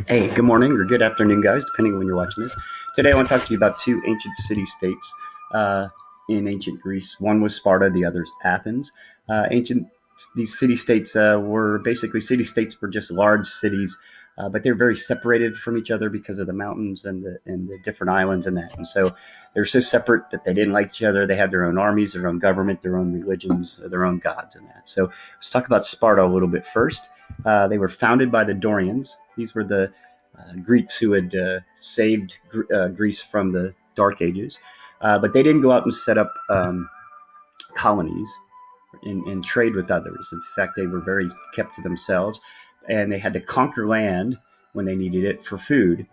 Hey, good morning or good afternoon, guys, depending on when you're watching this. Today, I want to talk to you about two ancient city-states uh, in ancient Greece. One was Sparta, the other's Athens. Ancient These city-states were basically city-states were just large cities, but they were very separated from each other because of the mountains and the different islands and that. And so they're so separate that they didn't like each other. They had their own armies, their own government, their own religions, their own gods, and that. So let's talk about Sparta a little bit first. They were founded by the Dorians. These were the Greeks who had saved Greece from the Dark Ages, but they didn't go out and set up colonies and trade with others. In fact, they were very kept to themselves, and they had to conquer land when they needed it for food.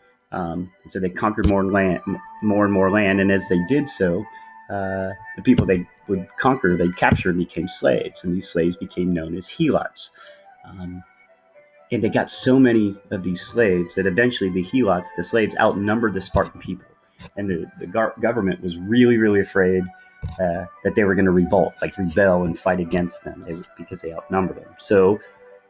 So they conquered more and more land, and as they did so, the people they would conquer, they captured, and became slaves, and these slaves became known as helots. Um, and they got so many of these slaves that eventually the helots, the slaves, outnumbered the Spartan people. And the government was really, really afraid that they were going to revolt, like rebel and fight against them because they outnumbered them. So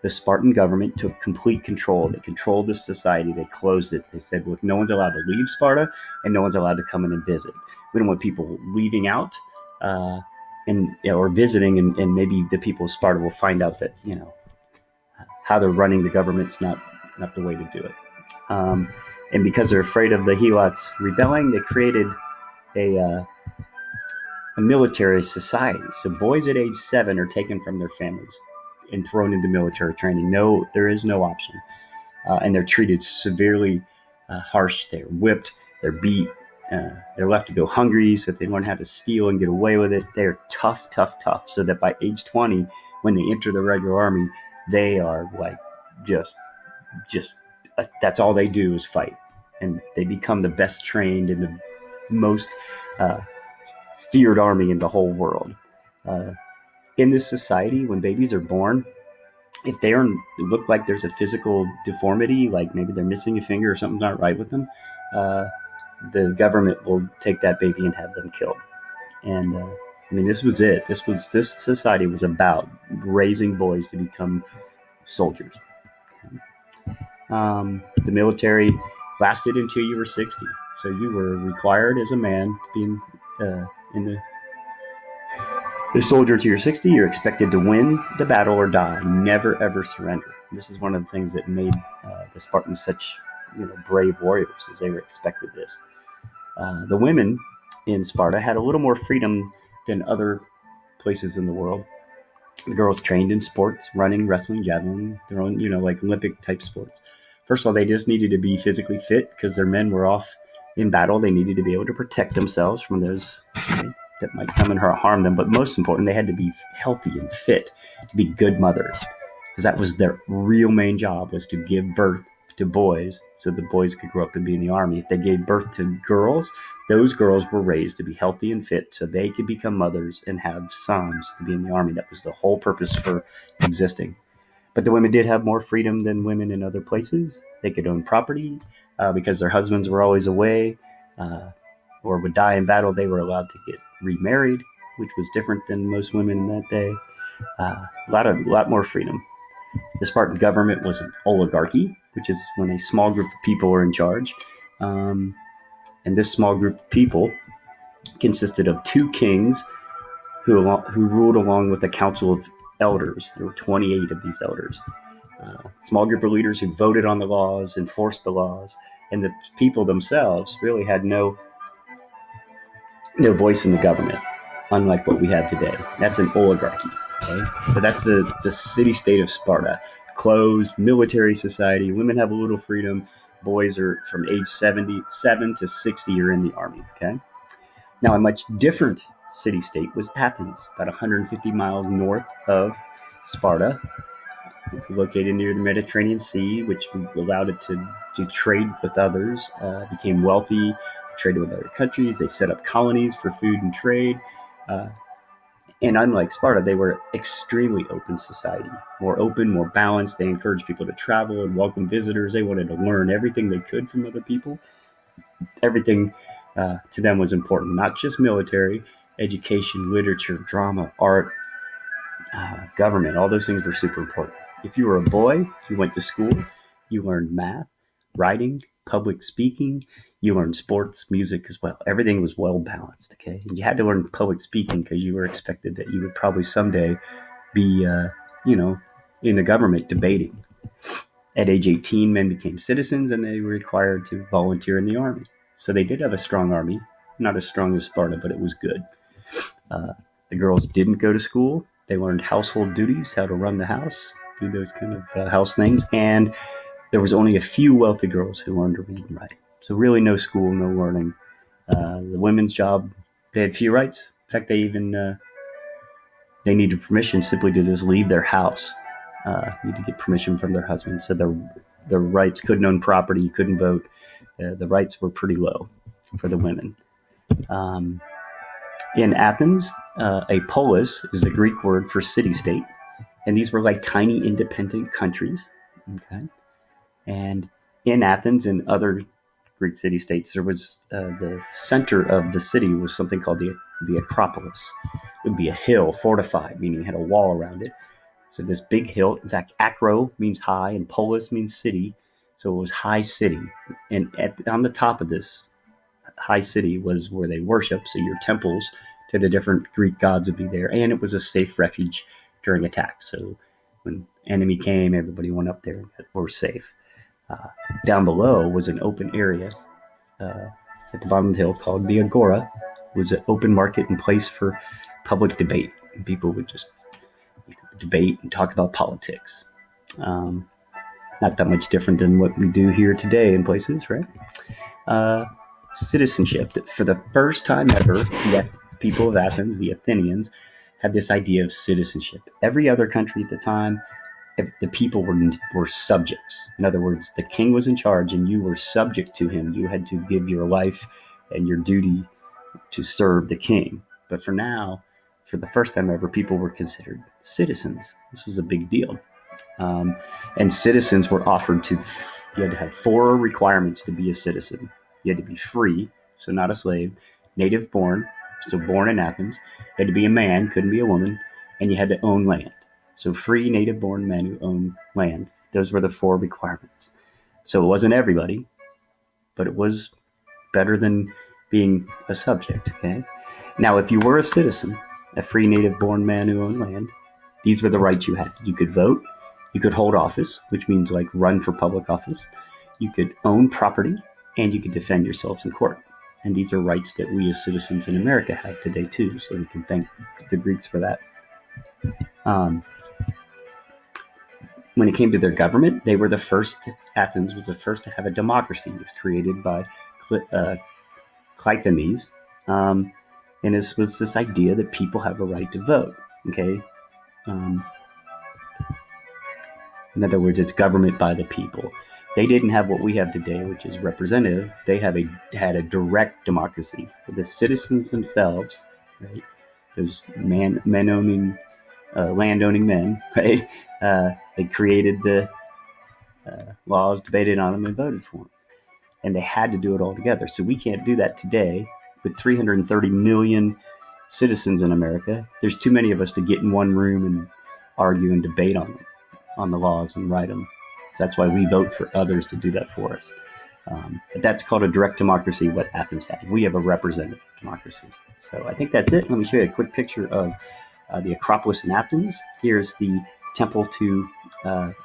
the Spartan government took complete control. They controlled the society. They closed it. They said, look, no one's allowed to leave Sparta, and no one's allowed to come in and visit. We don't want people leaving out or visiting, and maybe the people of Sparta will find out that, how they're running the government's not the way to do it. And because they're afraid of the Helots rebelling, they created a military society. So boys at age 7 are taken from their families and thrown into military training. No, there is no option. And they're treated severely harsh. They're whipped, they're beat, they're left to go hungry so that they learn how to steal and get away with it. They're tough, tough, tough. So that by age 20, when they enter the regular army, they are like just that's all they do is fight, and they become the best trained and the most uh, feared army in the whole world. Uh, in this society, when babies are born, if they look like there's a physical deformity, like maybe they're missing a finger or something's not right with them, uh, the government will take that baby and have them killed. And this was it. This society was about raising boys to become soldiers. The military lasted until you were 60. So you were required as a man to be in the soldier until you're 60. You're expected to win the battle or die. Never, ever surrender. This is one of the things that made the Spartans such brave warriors, as they were expected this. The women in Sparta had a little more freedom than other places in the world. The girls trained in sports, running, wrestling, javelin, their own, like Olympic type sports. First of all, they just needed to be physically fit because their men were off in battle. They needed to be able to protect themselves from those that might come and harm them. But most important, they had to be healthy and fit to be good mothers, because that was their real main job, was to give birth to boys so the boys could grow up and be in the army. If they gave birth to girls, those girls were raised to be healthy and fit so they could become mothers and have sons to be in the army. That was the whole purpose for existing. But the women did have more freedom than women in other places. They could own property because their husbands were always away or would die in battle. They were allowed to get remarried, which was different than most women in that day. A lot more freedom. The Spartan government was an oligarchy, which is when a small group of people were in charge. And this small group of people consisted of 2 kings who ruled along with a council of elders. There were 28 of these elders. Small group of leaders who voted on the laws, enforced the laws, and the people themselves really had no voice in the government, unlike what we have today. That's an oligarchy. Okay? So that's the city-state of Sparta. Closed military society. Women have a little freedom. Boys are from age 77 to 60 are in the army. Okay. Now, a much different city-state was Athens, about 150 miles north of Sparta. It's located near the Mediterranean Sea, which allowed it to trade with others, became wealthy, traded with other countries. They set up colonies for food and trade. And unlike Sparta, they were extremely open society, more open, more balanced. They encouraged people to travel and welcome visitors. They wanted to learn everything they could from other people. Everything to them was important, not just military, education, literature, drama, art, government. All those things were super important. If you were a boy, you went to school, you learned math, writing, public speaking. You learned sports, music as well. Everything was well balanced. Okay, and you had to learn public speaking because you were expected that you would probably someday be, you know, in the government debating. At age 18, men became citizens and they were required to volunteer in the army. So they did have a strong army, not as strong as Sparta, but it was good. Uh, the girls didn't go to school. They learned household duties, how to run the house, do those kind of house things. And there was only a few wealthy girls who learned to read and write. So really no school, no learning. The women's job, they had few rights. In fact, they needed permission simply to just leave their house. Need to get permission from their husband. So their rights, couldn't own property, couldn't vote. The rights were pretty low for the women. Um, in Athens, a polis is the Greek word for city-state, and these were like tiny independent countries. Okay, and in Athens and other Greek city-states, there was the center of the city was something called the Acropolis. It would be a hill fortified, meaning it had a wall around it. So this big hill, in fact, acro means high and polis means city. So it was high city. And on the top of this high city was where they worshiped. So your temples to the different Greek gods would be there. And it was a safe refuge during attacks. So when enemy came, everybody went up there and were safe. Down below was an open area at the bottom of the hill called the Agora. It was an open market and place for public debate. And people would just debate and talk about politics. Not that much different than what we do here today in places, right? Citizenship. For the first time ever, the people of Athens, the Athenians, had this idea of citizenship. Every other country at the time, the people were subjects. In other words, the king was in charge and you were subject to him. You had to give your life and your duty to serve the king. But for now, for the first time ever, people were considered citizens. This was a big deal. And citizens were offered you had to have 4 requirements to be a citizen. You had to be free, so not a slave, native born, so born in Athens. You had to be a man, couldn't be a woman, and you had to own land. So free, native born men who own land. Those were the 4 requirements. So it wasn't everybody, but it was better than being a subject, okay? Now, if you were a citizen, a free native born man who owned land, these were the rights you had. You could vote, you could hold office, which means like run for public office. You could own property, and you could defend yourselves in court. And these are rights that we as citizens in America have today too, so we can thank the Greeks for that. When it came to their government, they were the first. Athens was the first to have a democracy. It was created by Cleisthenes. And this was this idea that people have a right to vote. Okay. In other words, it's government by the people. They didn't have what we have today, which is representative. They had a direct democracy. The citizens themselves, right? Those landowning men, right? They created the laws, debated on them, and voted for them. And they had to do it all together. So we can't do that today with 330 million citizens in America. There's too many of us to get in one room and argue and debate on the laws and write them. So that's why we vote for others to do that for us. But that's called a direct democracy, what Athens had. We have a representative democracy. So I think that's it. Let me show you a quick picture of the Acropolis in Athens. Here's the temple to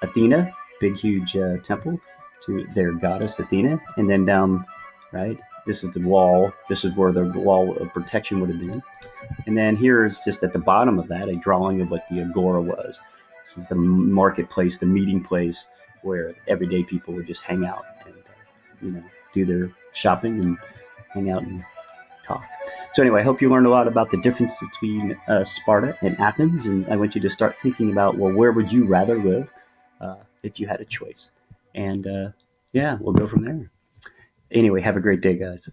Athena, big, huge temple to their goddess Athena. And then down, right, this is the wall. This is where the wall of protection would have been. And then here is just at the bottom of that, a drawing of what the Agora was. This is the marketplace, the meeting place where everyday people would just hang out and, do their shopping and hang out and talk. So anyway, I hope you learned a lot about the difference between Sparta and Athens. And I want you to start thinking about, well, where would you rather live if you had a choice? And we'll go from there. Anyway, have a great day, guys.